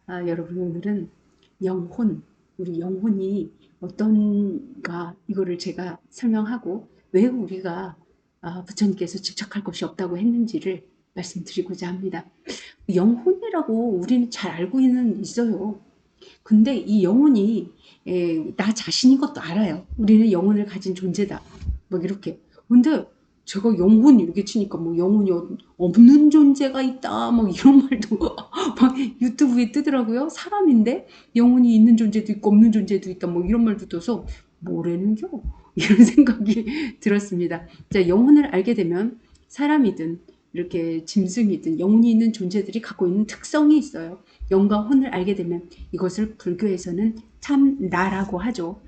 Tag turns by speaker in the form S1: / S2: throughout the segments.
S1: 여러분 오늘은 영혼, 우리 영혼이 어떤가 이거를 제가 설명하고 왜 우리가 부처님께서 집착할 것이 없다고 했는지를 말씀드리고자 합니다. 영혼이라고 우리는 잘 알고는 있어요. 근데 이 영혼이 나 자신인 것도 알아요. 우리는 영혼을 가진 존재다. 막 이렇게. 근데 제가 영혼 이렇게 치니까 뭐 영혼이 없는 존재가 있다. 막 이런 말도 막 유튜브에 뜨더라고요. 사람인데 영혼이 있는 존재도 있고 없는 존재도 있다. 뭐 이런 말도 떠서 뭐라는겨? 이런 생각이 들었습니다. 자, 영혼을 알게 되면 사람이든 이렇게 짐승이든 영혼이 있는 존재들이 갖고 있는 특성이 있어요. 영과 혼을 알게 되면 이것을 불교에서는 참나라고 하죠.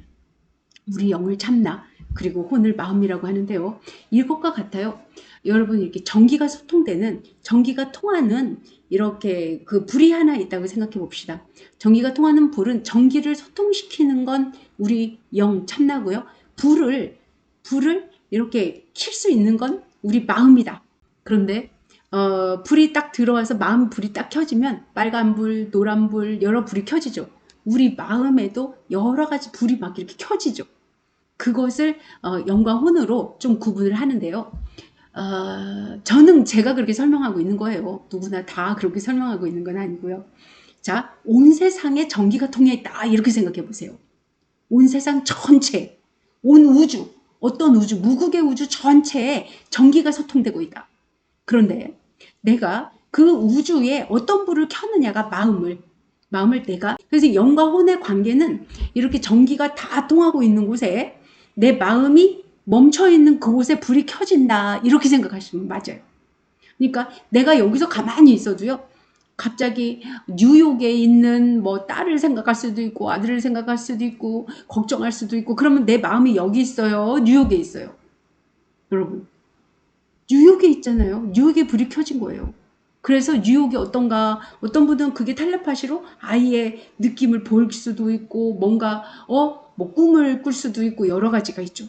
S1: 우리 영을 참나, 그리고 혼을 마음이라고 하는데요. 이것과 같아요. 여러분 이렇게 전기가 소통되는, 전기가 통하는 이렇게 그 불이 하나 있다고 생각해 봅시다. 전기가 통하는 불은 전기를 소통시키는 건 우리 영 참나고요. 불을 이렇게 킬 수 있는 건 우리 마음이다. 그런데 불이 딱 들어와서 마음 불이 딱 켜지면 빨간 불, 노란 불, 여러 불이 켜지죠. 우리 마음에도 여러 가지 불이 막 이렇게 켜지죠. 그것을 영과 혼으로 좀 구분을 하는데요. 저는 제가 그렇게 설명하고 있는 거예요. 누구나 다 그렇게 설명하고 있는 건 아니고요. 자, 온 세상에 전기가 통해 있다 이렇게 생각해 보세요. 온 세상 전체, 온 우주, 어떤 우주, 무국의 우주 전체에 전기가 소통되고 있다. 그런데 내가 그 우주에 어떤 불을 켜느냐가 마음을 내가, 그래서 영과 혼의 관계는 이렇게 전기가 다 통하고 있는 곳에 내 마음이 멈춰 있는 그곳에 불이 켜진다 이렇게 생각하시면 맞아요. 그러니까 내가 여기서 가만히 있어도요, 갑자기 뉴욕에 있는 뭐 딸을 생각할 수도 있고 아들을 생각할 수도 있고 걱정할 수도 있고, 그러면 내 마음이 여기 있어요, 뉴욕에 있어요? 여러분, 뉴욕에 있잖아요. 뉴욕에 불이 켜진 거예요. 그래서 뉴욕이 어떤가, 어떤 분은 그게 텔레파시로 아이의 느낌을 볼 수도 있고 뭔가 뭐 꿈을 꿀 수도 있고 여러 가지가 있죠.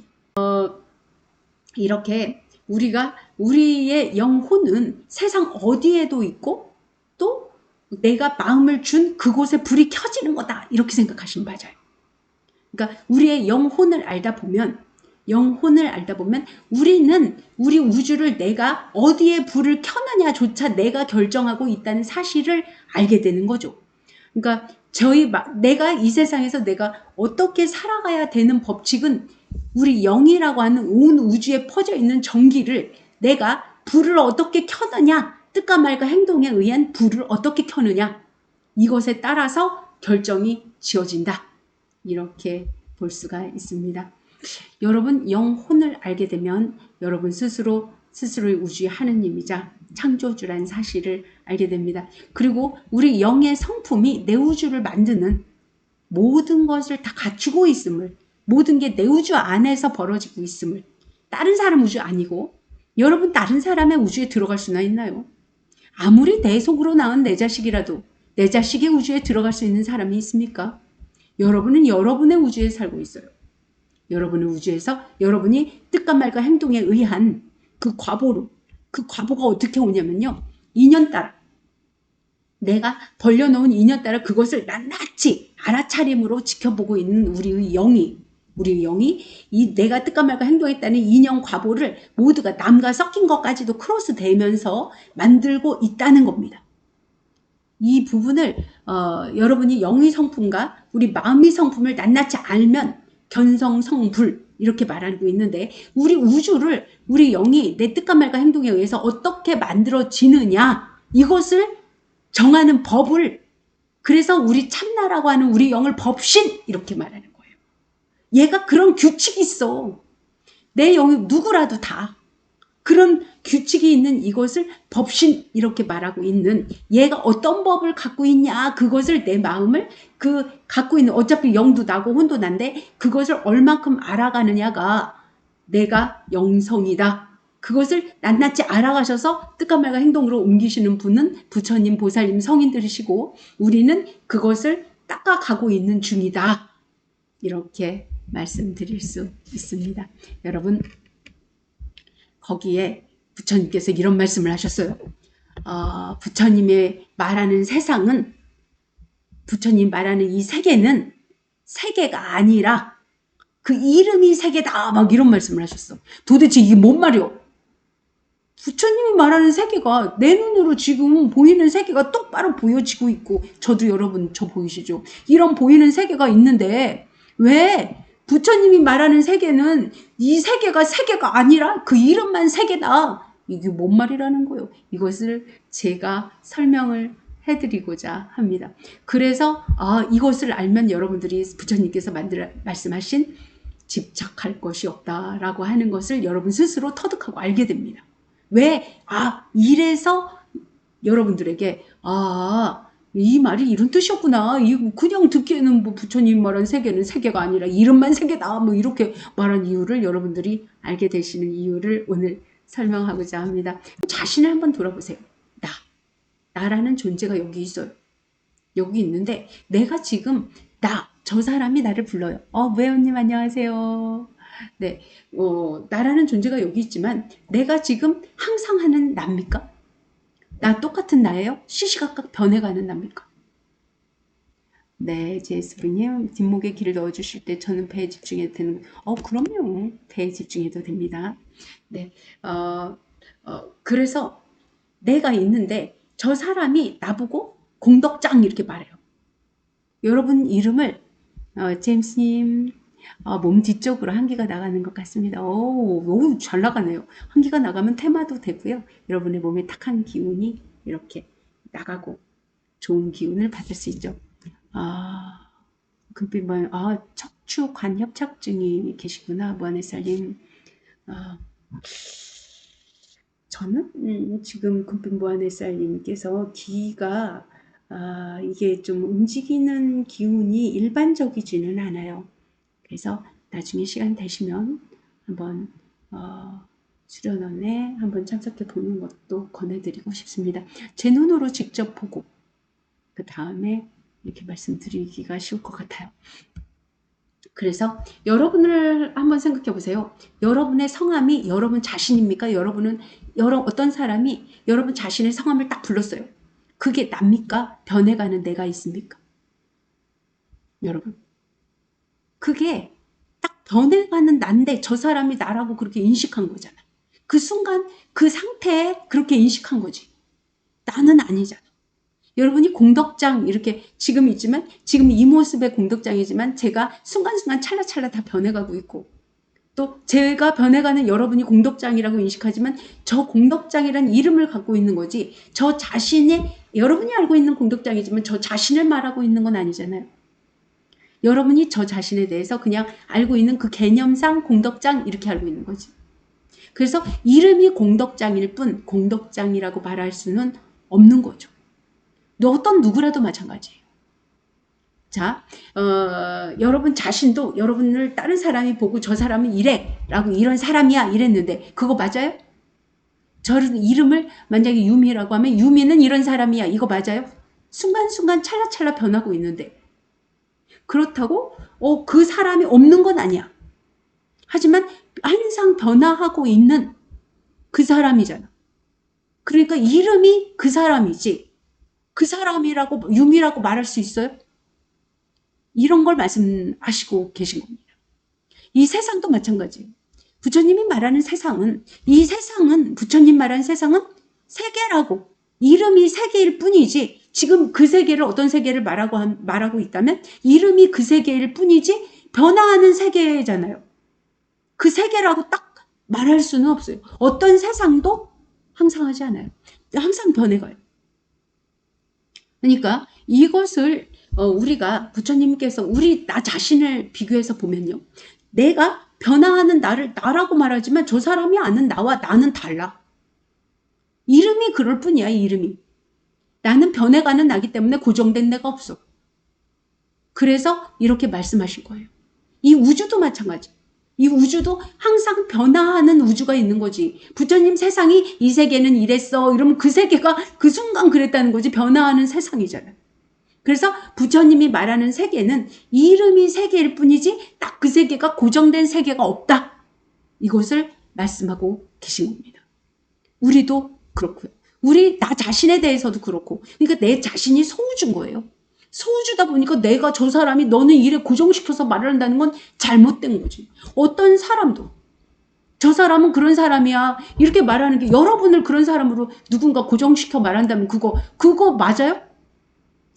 S1: 이렇게 우리가 우리의 영혼은 세상 어디에도 있고 또 내가 마음을 준 그곳에 불이 켜지는 거다 이렇게 생각하시면 맞아요. 그러니까 우리의 영혼을 알다 보면 우리는 우리 우주를 내가 어디에 불을 켜느냐조차 내가 결정하고 있다는 사실을 알게 되는 거죠. 그러니까 내가 이 세상에서 내가 어떻게 살아가야 되는 법칙은 우리 영이라고 하는 온 우주에 퍼져 있는 전기를 내가 불을 어떻게 켜느냐, 뜻과 말과 행동에 의한 불을 어떻게 켜느냐, 이것에 따라서 결정이 지어진다. 이렇게 볼 수가 있습니다. 여러분 영혼을 알게 되면 여러분 스스로의 우주의 하느님이자 창조주란 사실을 알게 됩니다. 그리고 우리 영의 성품이 내 우주를 만드는 모든 것을 다 갖추고 있음을, 모든 게 내 우주 안에서 벌어지고 있음을, 다른 사람 우주 아니고, 여러분 다른 사람의 우주에 들어갈 수나 있나요? 아무리 내 속으로 낳은 내 자식이라도 내 자식의 우주에 들어갈 수 있는 사람이 있습니까? 여러분은 여러분의 우주에 살고 있어요. 여러분의 우주에서 여러분이 뜻과 말과 행동에 의한 그 과보가 어떻게 오냐면요, 인연 따라, 내가 벌려놓은 인연 따라 그것을 낱낱이 알아차림으로 지켜보고 있는 우리의 영이 이 내가 뜻과 말과 행동했다는 인연 과보를 모두가 남과 섞인 것까지도 크로스 되면서 만들고 있다는 겁니다. 이 부분을 여러분이 영의 성품과 우리 마음의 성품을 낱낱이 알면 견성성불 이렇게 말하고 있는데, 우리 우주를 우리 영이 내 뜻과 말과 행동에 의해서 어떻게 만들어지느냐 이것을 정하는 법을, 그래서 우리 참나라고 하는 우리 영을 법신 이렇게 말하는 거예요. 얘가 그런 규칙이 있어. 내 영이 누구라도 다 그런 규칙이 있는 이것을 법신 이렇게 말하고 있는, 얘가 어떤 법을 갖고 있냐, 그것을 내 마음을 갖고 있는, 어차피 영도 나고 혼도 난데 그것을 얼만큼 알아가느냐가 내가 영성이다. 그것을 낱낱이 알아가셔서 뜻과 말과 행동으로 옮기시는 분은 부처님, 보살님, 성인들이시고 우리는 그것을 닦아가고 있는 중이다. 이렇게 말씀드릴 수 있습니다. 여러분, 거기에 부처님께서 이런 말씀을 하셨어요. 부처님의 말하는 세상은 부처님 말하는 이 세계는 세계가 아니라 그 이름이 세계다. 막 이런 말씀을 하셨어. 도대체 이게 뭔 말이요? 부처님이 말하는 세계가 내 눈으로 지금 보이는 세계가 똑바로 보여지고 있고, 저도 여러분 저 보이시죠? 이런 보이는 세계가 있는데 왜 부처님이 말하는 세계는 이 세계가 세계가 아니라 그 이름만 세계다. 이게 뭔 말이라는 거예요. 이것을 제가 설명을 해드리고자 합니다. 그래서 이것을 알면 여러분들이 부처님께서 말씀하신 집착할 것이 없다라고 하는 것을 여러분 스스로 터득하고 알게 됩니다. 왜? 이래서 여러분들에게 이 말이 이런 뜻이었구나. 그냥 듣기에는 뭐 부처님 말한 세계는 세계가 아니라 이름만 세계다. 뭐 이렇게 말한 이유를 여러분들이 알게 되시는 이유를 오늘 설명하고자 합니다. 자신을 한번 돌아보세요. 나라는 존재가 여기 있어요. 여기 있는데 내가 지금 저 사람이 나를 불러요. 무혜원님 안녕하세요. 네, 나라는 존재가 여기 있지만 내가 지금 항상 하는 납니까? 나 똑같은 나예요? 시시각각 변해가는 납니까? 네, 제스프님 뒷목에 길을 넣어주실 때 저는 배에 집중해도 되는 그럼요. 배에 집중해도 됩니다. 네, 그래서 내가 있는데 저 사람이 나보고 공덕장 이렇게 말해요. 여러분 이름을 제임스님 몸 뒤쪽으로 한기가 나가는 것 같습니다. 오, 잘 나가네요. 한기가 나가면 테마도 되고요. 여러분의 몸에 탁한 기운이 이렇게 나가고 좋은 기운을 받을 수 있죠. 금빛만 척추 관협착증이 계시구나. 무한햇살님. 저는 지금 금빛 무한햇살님께서 기가 이게 좀 움직이는 기운이 일반적이지는 않아요. 그래서 나중에 시간 되시면 한번 수련원에 한번 참석해 보는 것도 권해드리고 싶습니다. 제 눈으로 직접 보고 그 다음에 이렇게 말씀드리기가 쉬울 것 같아요. 그래서 여러분을 한번 생각해 보세요. 여러분의 성함이 여러분 자신입니까? 어떤 사람이 여러분 자신의 성함을 딱 불렀어요. 그게 납니까? 변해가는 내가 있습니까? 여러분. 그게 딱 변해가는 난데 저 사람이 나라고 그렇게 인식한 거잖아. 그 순간 그 상태에 그렇게 인식한 거지. 나는 아니잖아. 여러분이 공덕장 이렇게 지금 있지만 지금 이 모습의 공덕장이지만 제가 순간순간 찰나찰나 다 변해가고 있고 또 제가 변해가는 여러분이 공덕장이라고 인식하지만 저 공덕장이란 이름을 갖고 있는 거지 저 자신이 여러분이 알고 있는 공덕장이지만 저 자신을 말하고 있는 건 아니잖아요. 여러분이 저 자신에 대해서 그냥 알고 있는 그 개념상 공덕장 이렇게 알고 있는 거지. 그래서 이름이 공덕장일 뿐 공덕장이라고 말할 수는 없는 거죠. 어떤 누구라도 마찬가지예요. 자, 여러분 자신도 여러분을 다른 사람이 보고 저 사람은 이래 라고 이런 사람이야 이랬는데 그거 맞아요? 저런 이름을 만약에 유미라고 하면 유미는 이런 사람이야 이거 맞아요? 순간순간 찰나찰나 변하고 있는데 그렇다고 그 사람이 없는 건 아니야. 하지만 항상 변화하고 있는 그 사람이잖아. 그러니까 이름이 그 사람이지 그 사람이라고 유미라고 말할 수 있어요? 이런 걸 말씀하시고 계신 겁니다. 이 세상도 마찬가지예요. 부처님이 말하는 세상은 이 세상은 부처님 말하는 세상은 세계라고 이름이 세계일 뿐이지 지금 그 세계를 어떤 세계를 말하고 있다면 이름이 그 세계일 뿐이지 변화하는 세계잖아요. 그 세계라고 딱 말할 수는 없어요. 어떤 세상도 항상 하지 않아요. 항상 변해가요. 그러니까 이것을 우리가 부처님께서 나 자신을 비교해서 보면요. 내가 변화하는 나라고 말하지만 저 사람이 아는 나와 나는 달라. 이름이 그럴 뿐이야. 이름이. 나는 변해가는 나기 때문에 고정된 내가 없어. 그래서 이렇게 말씀하신 거예요. 이 우주도 마찬가지. 이 우주도 항상 변화하는 우주가 있는 거지. 부처님 세상이 이 세계는 이랬어. 이러면 그 세계가 그 순간 그랬다는 거지. 변화하는 세상이잖아요. 그래서 부처님이 말하는 세계는 이름이 세계일 뿐이지 딱 그 세계가 고정된 세계가 없다. 이것을 말씀하고 계신 겁니다. 우리도 그렇고요. 나 자신에 대해서도 그렇고. 그러니까 내 자신이 소우주인 거예요. 소유주다 보니까 내가 저 사람이 너는 일에 고정시켜서 말을 한다는 건 잘못된 거지. 어떤 사람도 저 사람은 그런 사람이야 이렇게 말하는 게 여러분을 그런 사람으로 누군가 고정시켜 말한다면 그거 맞아요?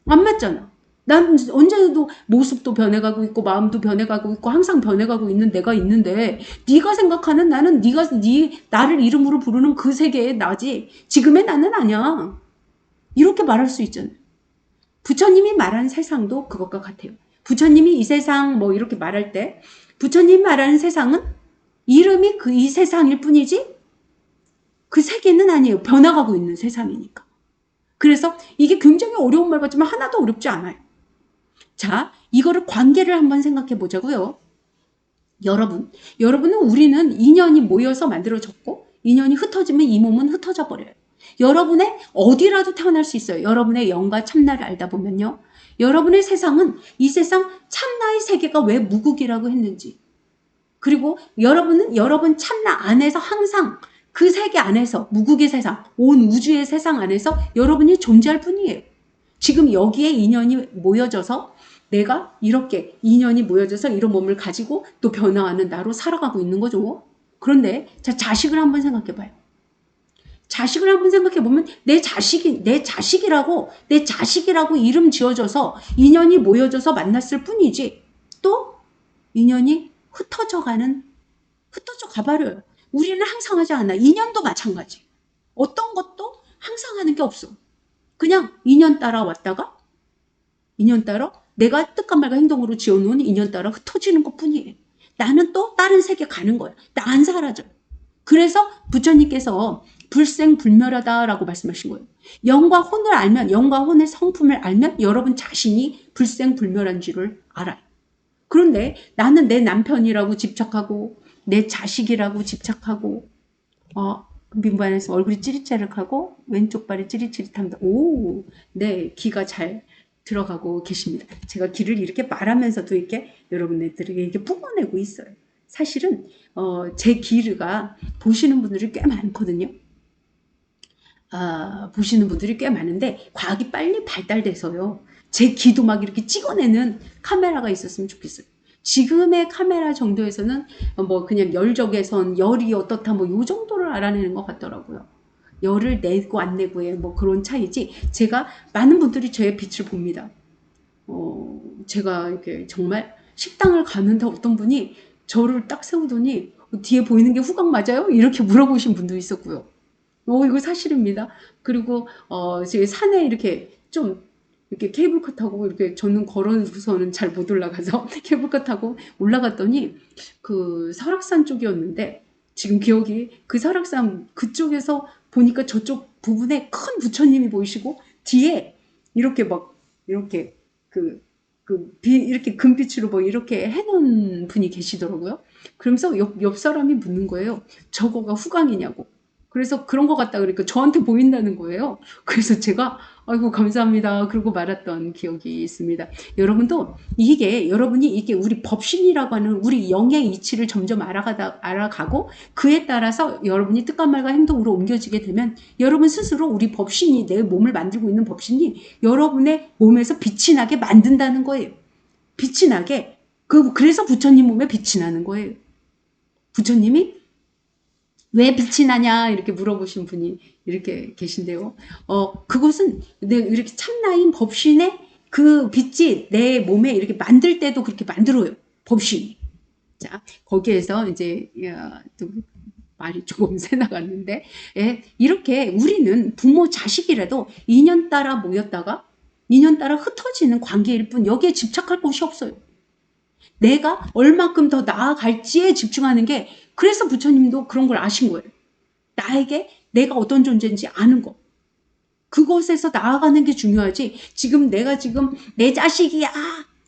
S1: 안 맞잖아. 난 언제도 모습도 변해가고 있고 마음도 변해가고 있고 항상 변해가고 있는 내가 있는데 네가 생각하는 나는 나를 이름으로 부르는 그 세계의 나지 지금의 나는 아니야. 이렇게 말할 수 있잖아요. 부처님이 말한 세상도 그것과 같아요. 부처님이 이 세상 뭐 이렇게 말할 때 부처님 말하는 세상은 이름이 이 세상일 뿐이지 그 세계는 아니에요. 변화가고 있는 세상이니까. 그래서 이게 굉장히 어려운 말 같지만 하나도 어렵지 않아요. 자, 이거를 관계를 한번 생각해 보자고요. 여러분은 우리는 인연이 모여서 만들어졌고 인연이 흩어지면 이 몸은 흩어져 버려요. 여러분의 어디라도 태어날 수 있어요. 여러분의 영과 참나를 알다 보면요. 여러분의 세상은 이 세상 참나의 세계가 왜 무국이라고 했는지 그리고 여러분은 여러분 참나 안에서 항상 그 세계 안에서 무국의 세상, 온 우주의 세상 안에서 여러분이 존재할 뿐이에요. 지금 여기에 인연이 모여져서 내가 이렇게 인연이 모여져서 이런 몸을 가지고 또 변화하는 나로 살아가고 있는 거죠. 그런데 자식을 한번 생각해 봐요. 자식을 한번 생각해 보면 내 자식이라고 이름 지어져서 인연이 모여져서 만났을 뿐이지 또 인연이 흩어져 가버려요. 우리는 항상 하지 않아. 인연도 마찬가지. 어떤 것도 항상 하는 게 없어. 그냥 인연 따라 왔다가 인연 따라 내가 뜻과 말과 행동으로 지어놓은 인연 따라 흩어지는 것 뿐이에요. 나는 또 다른 세계 가는 거야. 나 안 사라져요. 그래서 부처님께서 불생불멸하다라고 말씀하신 거예요. 영과 혼을 알면, 영과 혼의 성품을 알면 여러분 자신이 불생불멸한 줄을 알아요. 그런데 나는 내 남편이라고 집착하고 내 자식이라고 집착하고 민반에서 얼굴이 찌릿찌릿하고 왼쪽 발이 찌릿찌릿합니다. 오, 네, 기가 잘 들어가고 계십니다. 제가 기를 이렇게 말하면서도 이렇게 여러분들에게 이렇게 뿜어내고 있어요. 사실은 제 기가 보시는 분들이 꽤 많거든요. 보시는 분들이 꽤 많은데 과학이 빨리 발달돼서요. 제 기도 막 이렇게 찍어내는 카메라가 있었으면 좋겠어요. 지금의 카메라 정도에서는 뭐 그냥 열적외선, 열이 어떻다 뭐 요 정도를 알아내는 것 같더라고요. 열을 내고 안 내고의 뭐 그런 차이지 제가 많은 분들이 저의 빛을 봅니다. 제가 이렇게 정말 식당을 가는데 어떤 분이 저를 딱 세우더니 뒤에 보이는 게 후광 맞아요? 이렇게 물어보신 분도 있었고요. 이거 사실입니다. 그리고 제 산에 이렇게 좀 이렇게 케이블카 타고 이렇게 저는 걸어서는 잘 못 올라가서 케이블카 타고 올라갔더니 그 설악산 쪽이었는데 지금 기억이 그 설악산 그쪽에서 보니까 저쪽 부분에 큰 부처님이 보이시고 뒤에 이렇게 막 이렇게 이렇게 금빛으로 뭐 이렇게 해놓은 분이 계시더라고요. 그러면서 옆 사람이 묻는 거예요. 저거가 후광이냐고. 그래서 그런 것 같다 그러니까 저한테 보인다는 거예요. 그래서 제가 아이고 감사합니다 그러고 말았던 기억이 있습니다. 여러분도 여러분이 이게 우리 법신이라고 하는 우리 영의 이치를 점점 알아가고 그에 따라서 여러분이 뜻과 말과 행동으로 옮겨지게 되면 여러분 스스로 우리 법신이 내 몸을 만들고 있는 법신이 여러분의 몸에서 빛이 나게 만든다는 거예요. 빛이 나게 그래서 부처님 몸에 빛이 나는 거예요. 부처님이 왜 빛이 나냐 이렇게 물어보신 분이 이렇게 계신데요. 그것은 이렇게 참나인 법신의 그 빛이 내 몸에 이렇게 만들 때도 그렇게 만들어요. 법신이. 자, 거기에서 이제 또 말이 조금 새 나갔는데 이렇게 우리는 부모 자식이라도 인연 따라 모였다가 인연 따라 흩어지는 관계일 뿐 여기에 집착할 곳이 없어요. 내가 얼마큼 더 나아갈지에 집중하는 게 그래서 부처님도 그런 걸 아신 거예요. 나에게 내가 어떤 존재인지 아는 거. 그것에서 나아가는 게 중요하지. 내가 지금 내 자식이야.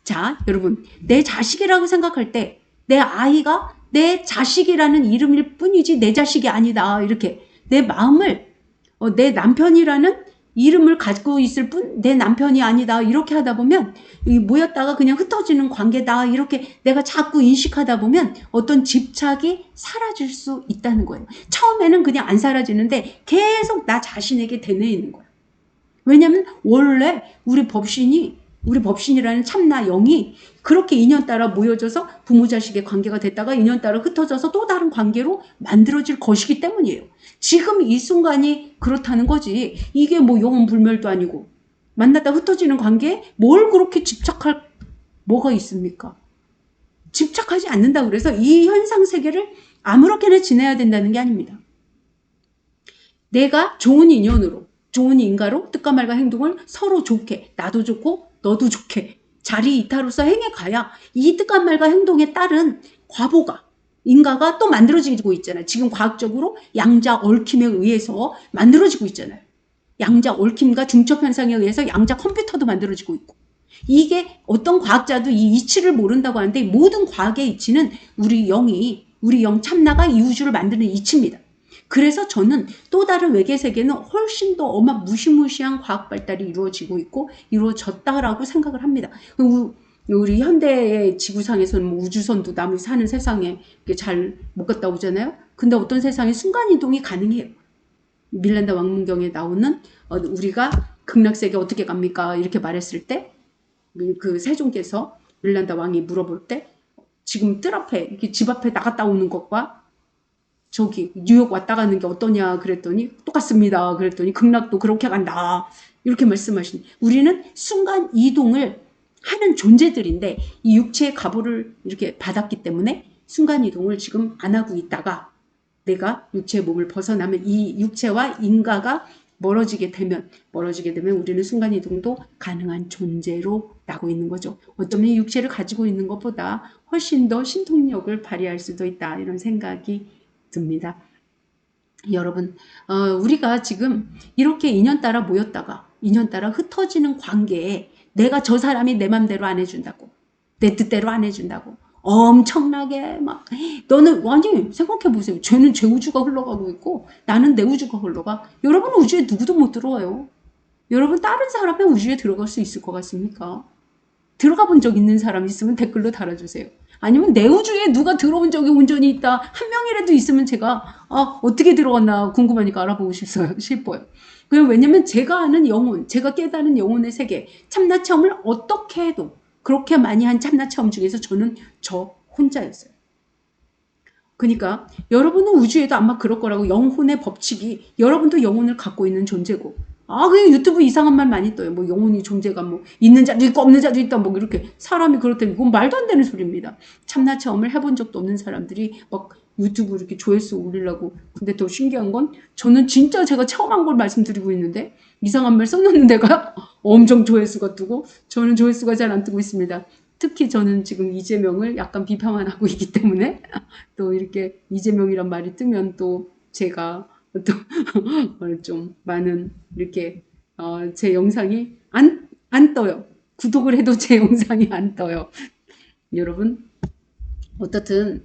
S1: 자, 여러분. 내 자식이라고 생각할 때 내 아이가 내 자식이라는 이름일 뿐이지 내 자식이 아니다. 이렇게 내 마음을 내 남편이라는 이름을 가지고 있을 뿐 내 남편이 아니다 이렇게 하다 보면 모였다가 그냥 흩어지는 관계다 이렇게 내가 자꾸 인식하다 보면 어떤 집착이 사라질 수 있다는 거예요. 처음에는 그냥 안 사라지는데 계속 나 자신에게 되뇌이는 거예요. 왜냐하면 원래 우리 법신이 우리 법신이라는 참나 영이 그렇게 인연따라 모여져서 부모 자식의 관계가 됐다가 인연따라 흩어져서 또 다른 관계로 만들어질 것이기 때문이에요. 지금 이 순간이 그렇다는 거지. 이게 뭐 영혼 불멸도 아니고 만났다 흩어지는 관계에 뭘 그렇게 집착할 뭐가 있습니까? 집착하지 않는다 그래서 이 현상 세계를 아무렇게나 지내야 된다는 게 아닙니다. 내가 좋은 인연으로 좋은 인가로 뜻과 말과 행동을 서로 좋게 나도 좋고 너도 좋게 자리 이타로서 행해가야 이 뜻과 말과 행동에 따른 과보가 인가가 또 만들어지고 있잖아요. 지금 과학적으로 양자 얽힘에 의해서 만들어지고 있잖아요. 양자 얽힘과 중첩 현상에 의해서 양자 컴퓨터도 만들어지고 있고 이게 어떤 과학자도 이 이치를 모른다고 하는데 모든 과학의 이치는 우리 영 참나가 이 우주를 만드는 이치입니다. 그래서 저는 또 다른 외계 세계는 훨씬 더 무시무시한 과학 발달이 이루어지고 있고 이루어졌다라고 생각을 합니다. 우리 현대의 지구상에서는 뭐 우주선도 남이 사는 세상에 잘 못 갔다 오잖아요. 근데 어떤 세상에 순간이동이 가능해요. 밀란다 왕문경에 나오는 우리가 극락세계 어떻게 갑니까? 이렇게 말했을 때 그 세종께서 밀란다 왕이 물어볼 때 지금 뜰 앞에 이렇게 집 앞에 나갔다 오는 것과 저기 뉴욕 왔다 가는 게 어떠냐 그랬더니 똑같습니다. 그랬더니 극락도 그렇게 간다. 이렇게 말씀하신 우리는 순간 이동을 하는 존재들인데 이 육체의 가보를 이렇게 받았기 때문에 순간 이동을 지금 안 하고 있다가 내가 육체의 몸을 벗어나면 이 육체와 인가가 멀어지게 되면 우리는 순간 이동도 가능한 존재로 나고 있는 거죠. 어쩌면 육체를 가지고 있는 것보다 훨씬 더 신통력을 발휘할 수도 있다. 이런 생각이 듭니다. 여러분, 우리가 지금 이렇게 인연 따라 모였다가 인연 따라 흩어지는 관계에 내가 저 사람이 내 맘대로 안 해준다고 내 뜻대로 안 해준다고 엄청나게 막 너는 완전히 생각해보세요. 쟤는 제 우주가 흘러가고 있고 나는 내 우주가 흘러가. 여러분 우주에 누구도 못 들어와요. 여러분 다른 사람의 우주에 들어갈 수 있을 것 같습니까? 들어가 본 적 있는 사람 있으면 댓글로 달아주세요. 아니면 내 우주에 누가 들어온 적이 온전히 있다. 한 명이라도 있으면 제가 어떻게 들어갔나 궁금하니까 알아보고 싶어요. 왜냐면 제가 아는 영혼, 제가 깨달은 영혼의 세계, 참나 체험을 어떻게 해도 그렇게 많이 한 참나 체험 중에서 저는 저 혼자였어요. 그러니까 여러분은 우주에도 아마 그럴 거라고 영혼의 법칙이 여러분도 영혼을 갖고 있는 존재고 그냥 유튜브 이상한 말 많이 떠요. 뭐 영혼이 존재가 뭐 있는 자도 있고 없는 자도 있다 뭐 이렇게 사람이 그렇다면 이건 말도 안 되는 소리입니다. 참나 체험을 해본 적도 없는 사람들이 막 유튜브 이렇게 조회수 올리려고. 근데 더 신기한 건 저는 진짜 제가 체험한 걸 말씀드리고 있는데 이상한 말 써놓는 데가 엄청 조회수가 뜨고 저는 조회수가 잘 안 뜨고 있습니다. 특히 저는 지금 이재명을 약간 비판만 하고 있기 때문에 또 이렇게 이재명이란 말이 뜨면 또 제가 또 좀 많은 이렇게 제 영상이 안 떠요. 구독을 해도 제 영상이 안 떠요. 여러분 어떻든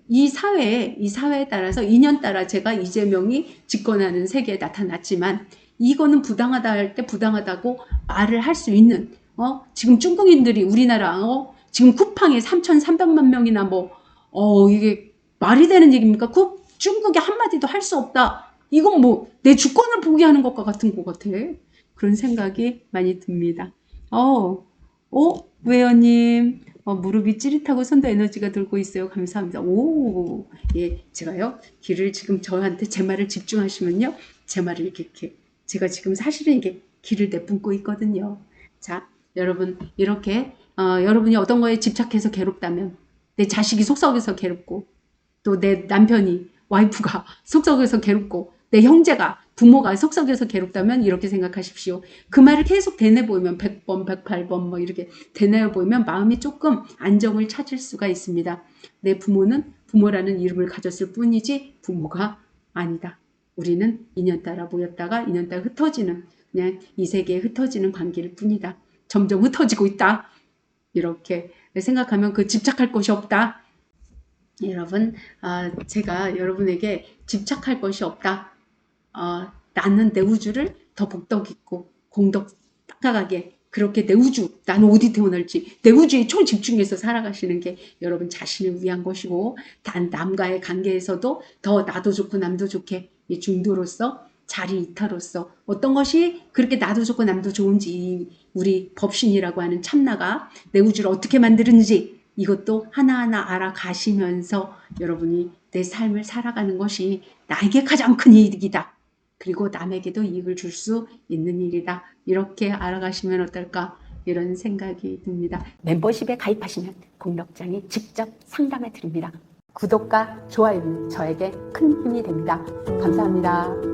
S1: 이 사회에 따라서 인연 따라 제가 이재명이 집권하는 세계에 나타났지만 이거는 부당하다 할 때 부당하다고 말을 할 수 있는 지금 중국인들이 우리나라 지금 쿠팡에 3,300만 명이나 이게 말이 되는 얘기입니까? 중국에 한마디도 할 수 없다. 이건 뭐 내 주권을 포기하는 것과 같은 것 같아. 그런 생각이 많이 듭니다. 외원님 무릎이 찌릿하고 손도 에너지가 돌고 있어요. 감사합니다. 예, 제가요 길을 지금 저한테 제 말을 집중하시면요 제 말을 이렇게 제가 지금 사실은 이게 길을 내뿜고 있거든요. 자, 여러분 이렇게 여러분이 어떤 거에 집착해서 괴롭다면 내 자식이 속썩여서 괴롭고 또 내 남편이 와이프가 속썩여서 괴롭고 내 형제가 부모가 속썩여서 괴롭다면 이렇게 생각하십시오. 그 말을 계속 되뇌보이면 100번 108번 뭐 이렇게 되뇌보이면 마음이 조금 안정을 찾을 수가 있습니다. 내 부모는 부모라는 이름을 가졌을 뿐이지 부모가 아니다. 우리는 인연 따라 모였다가 인연 따라 흩어지는 그냥 이 세계에 흩어지는 관계일 뿐이다. 점점 흩어지고 있다. 이렇게 생각하면 그 집착할 것이 없다. 여러분 제가 여러분에게 집착할 것이 없다. 나는 내 우주를 더 복덕 있고 공덕 닦아가게 그렇게 내 우주 나는 어디 태어날지 내 우주에 초집중해서 살아가시는 게 여러분 자신을 위한 것이고 단 남과의 관계에서도 더 나도 좋고 남도 좋게 이 중도로서 자리 이타로서 어떤 것이 그렇게 나도 좋고 남도 좋은지 우리 법신이라고 하는 참나가 내 우주를 어떻게 만드는지 이것도 하나하나 알아가시면서 여러분이 내 삶을 살아가는 것이 나에게 가장 큰 이익이다. 그리고 남에게도 이익을 줄 수 있는 일이다. 이렇게 알아가시면 어떨까 이런 생각이 듭니다. 멤버십에 가입하시면 공덕장이 직접 상담해 드립니다. 구독과 좋아요는 저에게 큰 힘이 됩니다. 감사합니다.